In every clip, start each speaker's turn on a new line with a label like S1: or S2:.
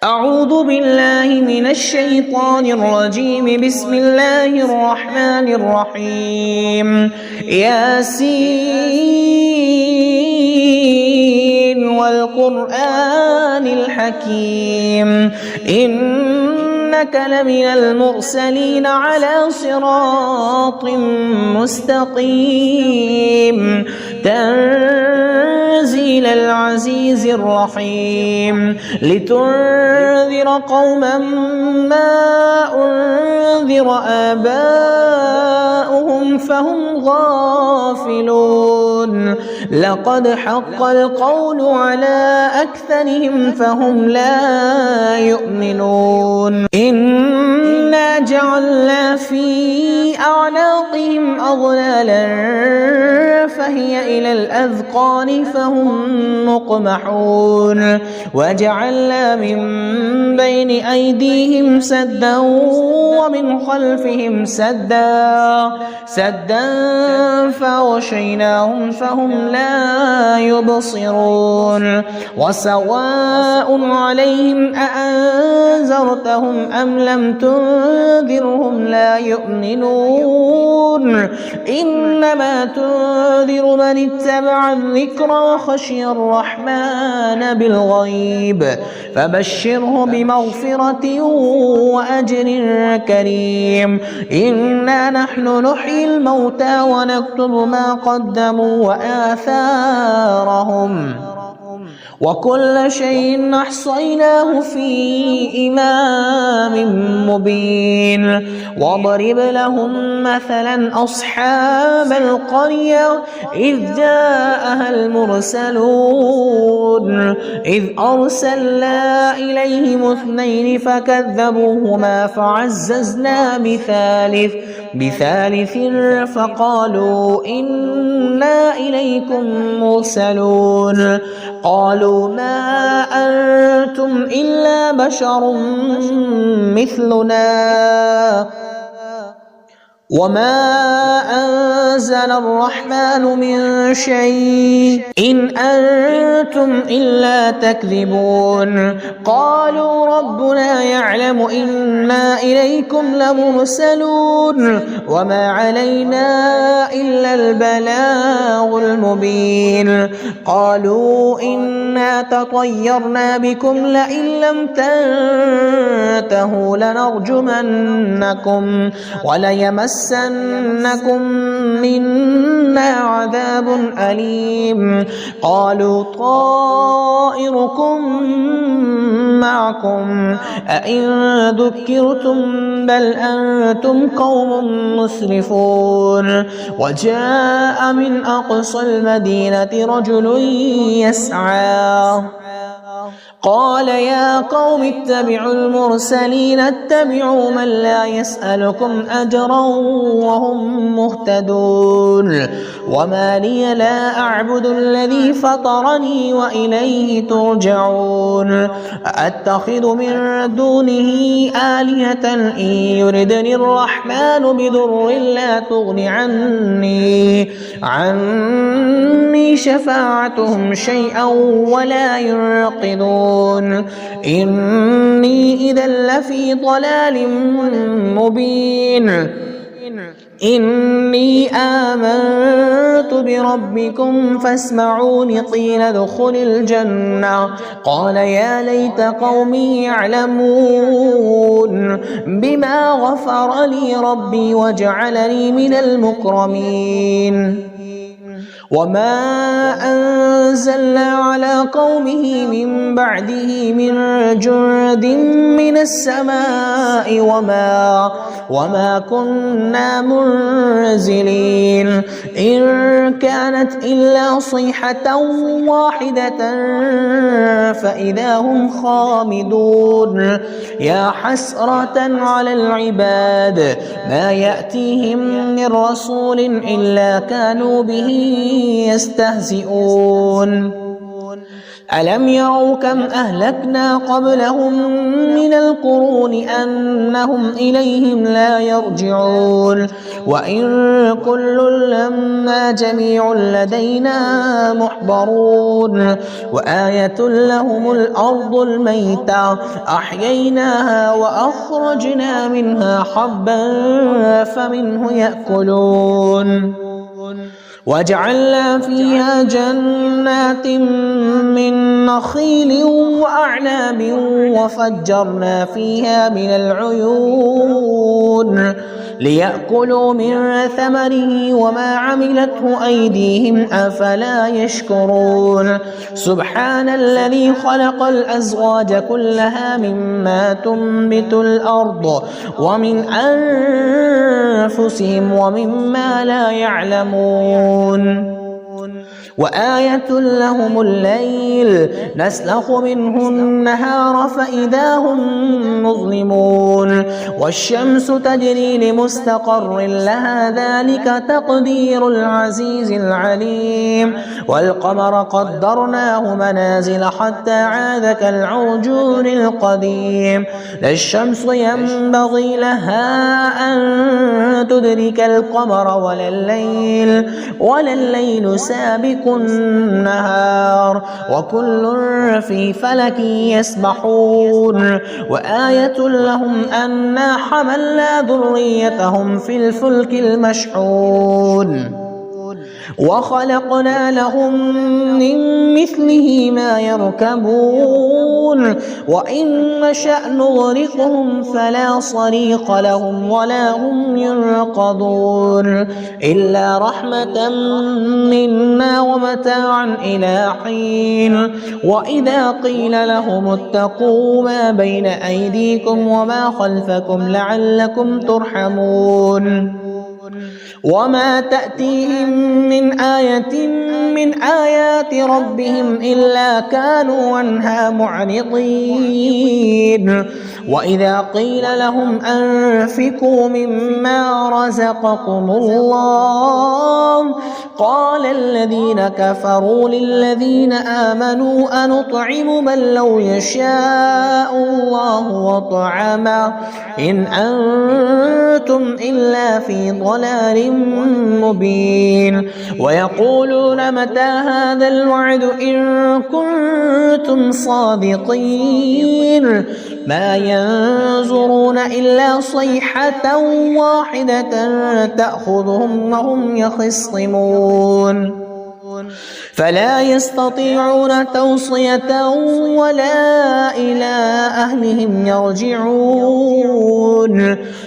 S1: أعوذ بالله من الشيطان الرجيم. بسم الله الرحمن الرحيم. ياسين والقرآن الحكيم إنك لمن المرسلين على صراط مستقيم تنزيل العزيز الرحيم لتنذر قوما ما أنذر آباؤهم فهم غافلون. لقد حق القول على أكثرهم فهم لا يؤمنون. إنا جعلنا في أعناقهم أغلالا فهي إلى الأذقان فهم مقمحون. وجعلنا من بين أيديهم سدا ومن خلفهم سدا فغشيناهم فهم لا يبصرون. وسواء عليهم أأنذرتهم أم لم تنذرهم لا يؤمنون. إنما تنذر من اتبع الذكر وخشي الرحمن بالغيب فبشره بمغفرة وأجر كريم. إنا نحن نحيي الموتى ونكتب ما قدموا وآثارهم وكل شيء أحصيناه في إمام مبين. واضرب لهم مثلا أصحاب القرية إذ جاءها المرسلون إذ أرسلنا إليهم اثنين فكذبوهما فعززنا بثالث فقالوا إنا إليكم مرسلون. قالوا ما أنتم إلا بشر مثلنا وما أنزل الرحمن من شيء إن أنتم إلا تكذبون. قالوا ربنا يعلم إنا إليكم لمرسلون وما علينا إلا البلاغ المبين. قالوا إنا تطيرنا بكم لئن لم تنتهوا لنرجمنكم وليمسنكم منا عذاب أليم. قالوا طائركم معكم أئن ذكرتم بل أنتم قوم مسرفون. وجاء من أقصى المدينة رجل يسعى قال يا قوم اتبعوا المرسلين اتبعوا من لا يسألكم أجرا وهم مهتدون. وما لي لا أعبد الذي فطرني وإليه ترجعون. أتخذ من دونه آلهة إن يردني الرحمن بضر لا تغن عني شفاعتهم شيئا ولا ينقذون. إني إذا لفي ضلال مبين. إني آمنت بربكم فاسمعون. قيل ادخل الجنة قال يا ليت قومي يعلمون بما غفر لي ربي وجعلني من المكرمين. وما أنزلنا على قومه من بعده من جند من السماء وما كنا منزلين. إن كانت إلا صيحة واحدة فإذا هم خامدون. يا حسرة على العباد ما يأتيهم من رسول إلا كانوا به يستهزئون. ألم يروا كم أهلكنا قبلهم من القرون أنهم إليهم لا يرجعون وإن كل لما جميع لدينا محضرون وآية لهم الأرض الميتة أحييناها وأخرجنا منها حبا فمنه يأكلون وجعلنا فيها جنات من نخيل وأعناب وفجرنا فيها من العيون ليأكلوا من ثمره وما عملته أيديهم أفلا يشكرون سبحان الذي خلق الأزواج كلها مما تنبت الأرض ومن أنفسهم ومما لا يعلمون وآية لهم الليل نسلخ منه النهار فإذا هم مظلمون والشمس تجري لمستقر لها ذلك تقدير العزيز العليم والقمر قدرناه منازل حتى عاد كالعرجون القديم لا الشمس ينبغي لها أن تدرك القمر ولا الليل سابق النهار وكل في فلك يسبحون وآية لهم أنا حملنا ذريتهم في الفلك المشحون وخلقنا لهم من مثله ما يركبون وإن نشأ نغرقهم فلا صريخ لهم ولا هم ينقذون إلا رحمة منا ومتاعا إلى حين وإذا قيل لهم اتقوا ما بين أيديكم وما خلفكم لعلكم ترحمون وما تأتيهم من آية من آيات ربهم إلا كانوا عنها معرضين وإذا قيل لهم أنفقوا مما رزقكم الله قال الذين كفروا للذين آمنوا أنطعم من لو يشاء الله وطعمه إن أنتم إلا في ضلال مبين ويقولون متى هذا الوعد إن كنتم صادقين ما ينظرون إلا صيحة واحدة تأخذهم وهم يخصمون فلا يستطيعون توصية ولا إلى أهلهم يرجعون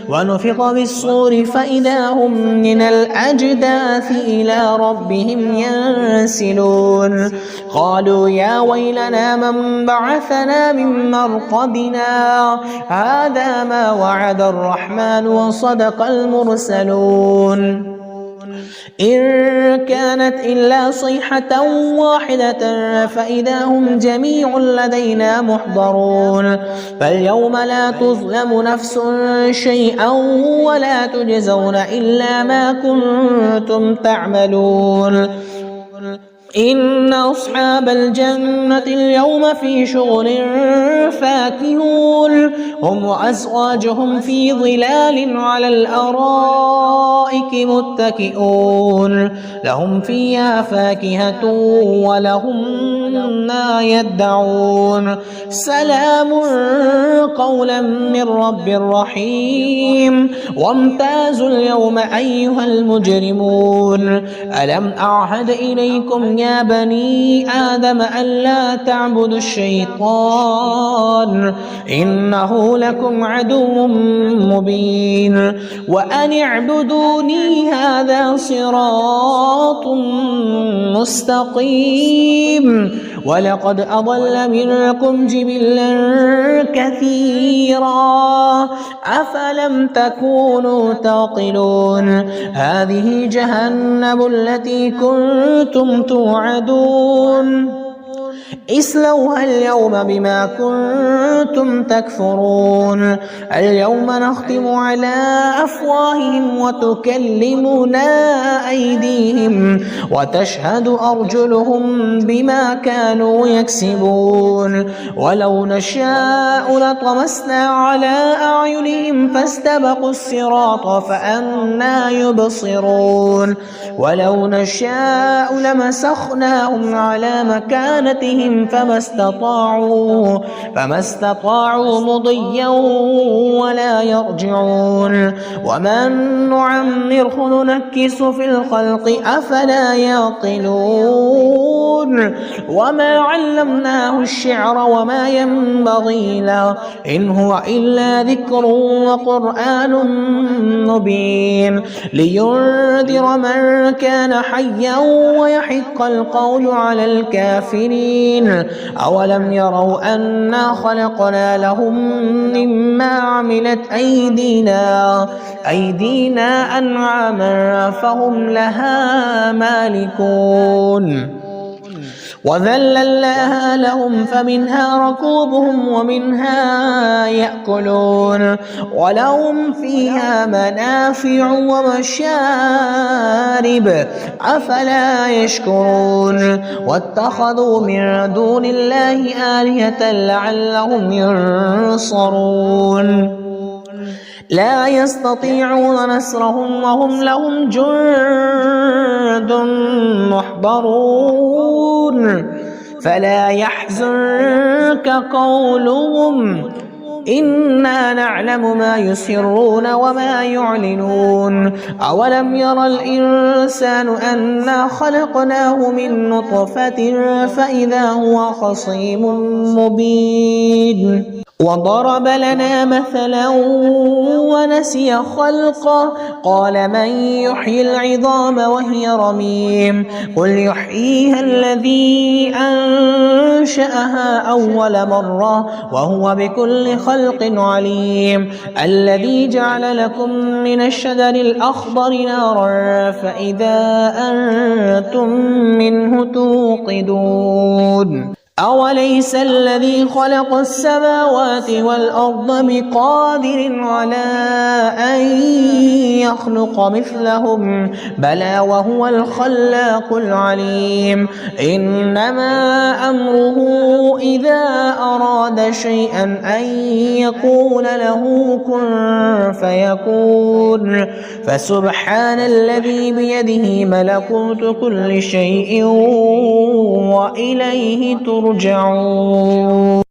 S1: ونفخ بالصور فإذا هم من الأجداث إلى ربهم ينسلون قالوا يا ويلنا من بعثنا من مرقدنا هذا ما وعد الرحمن وصدق المرسلون إن كانت إلا صيحة واحدة فإذا هم جميع لدينا محضرون فاليوم لا تظلم نفس شيئا ولا تجزون إلا ما كنتم تعملون إن أصحاب الجنة اليوم في شغل فاكهون هم وأزواجهم في ظلال على الأرائك متكئون لهم فيها فاكهة ولهم ما يدعون سلام قولا من رب رحيم وامتازوا اليوم أيها المجرمون ألم أعهد إليكم يا بني آدم ألا تعبدوا الشيطان إنه لكم عدو مبين وأن اعبدوني هذا صراط مستقيم ولقد أضل منكم جبلا كثيرا أفلم تكونوا تعقلون هذه جهنم التي كنتم توعدون اصلوها اليوم بما كنتم تكفرون اليوم نختم على أفواههم وتكلمنا أيديهم وتشهد أرجلهم بما كانوا يكسبون ولو نشاء لطمسنا على أعينهم فاستبقوا الصراط فأنى يبصرون ولو نشاء لمسخناهم على مكانتهم فما استطاعوا مضيا ولا يرجعون ومن نعمره ننكس في الخلق أفلا يعقلون وما علمناه الشعر وما ينبغي له إن هو إلا ذكر وقرآن مبين لينذر من كان حيا ويحق القول على الكافرين أولم يروا أنا خلقنا لهم مما عملت أيدينا أنعاما فهم لها مالكون وذللناها لهم فمنها ركوبهم ومنها يأكلون ولهم فيها منافع ومشارب أفلا يشكرون واتخذوا من دون الله آلهة لعلهم ينصرون لا يستطيعون نصرهم وهم لهم جند محضرون فلا يحزنك قولهم إنا نعلم ما يسرون وما يعلنون أولم ير الإنسان أنا خلقناه من نطفة فإذا هو خصيم مبين وضرب لنا مثلا ونسي خلقه قال من يحيي العظام وهي رميم قل يحييها الذي أنشأها أول مرة وهو بكل خلق عليم الذي جعل لكم من الشجر الأخضر نارا فإذا أنتم منه توقدون أوليس الذي خلق السماوات والأرض بقادر على أن يخلق مثلهم بلى وهو الخلاق العليم إنما أمره إذا أراد شيئا أن يقول له كن فيكون فسبحان الذي بيده ملكوت كل شيء وإليه ترجعون